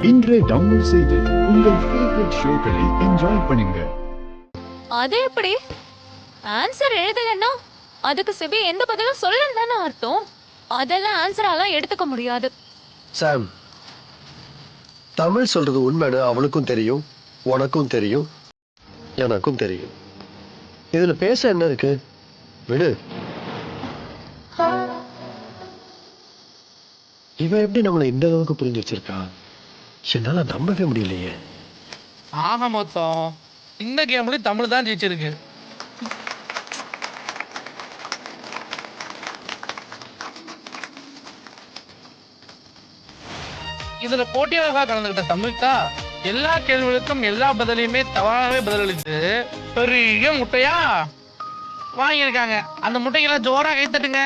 இன்றே டவுன்லோட் செய்து உங்கள் ஃபேவரட் ஷோக்களை என்ஜாய் பண்ணுங்க. அது எப்படி? ஆன்சர் எழுதலன்னா அதுக்கு சிபி எந்த பதிலும் சொல்லலன்னு தானே அர்த்தம். அதெல்லாம் ஆன்சராலாம் எடுத்துக்க முடியாது. சாம், தமிழ் சொல்றது உண்மைன்னு அவனுக்கும் தெரியும், உனக்கும் தெரியும், எனக்கும் தெரியும். இதுல பேச என்ன இருக்கு? விடு. இவன் எப்படி நம்மளை இந்த அளவுக்கு புரிஞ்சு வச்சிருக்கா? என்னால நம்பவே முடியலையே. ஆக மொத்தம் இந்த கேம்லயும் தமிழ் தான் ஜெயிச்சிருக்கு. இதுல போட்டியாக கலந்துகிட்ட தமிழ்தா எல்லா கேள்விகளுக்கும் எல்லா பதிலையுமே தவறாகவே பதிலளித்து பெரிய முட்டையா வாங்கியிருக்காங்க. அந்த முட்டைக்கெல்லாம் ஜோரா கை தட்டுங்க.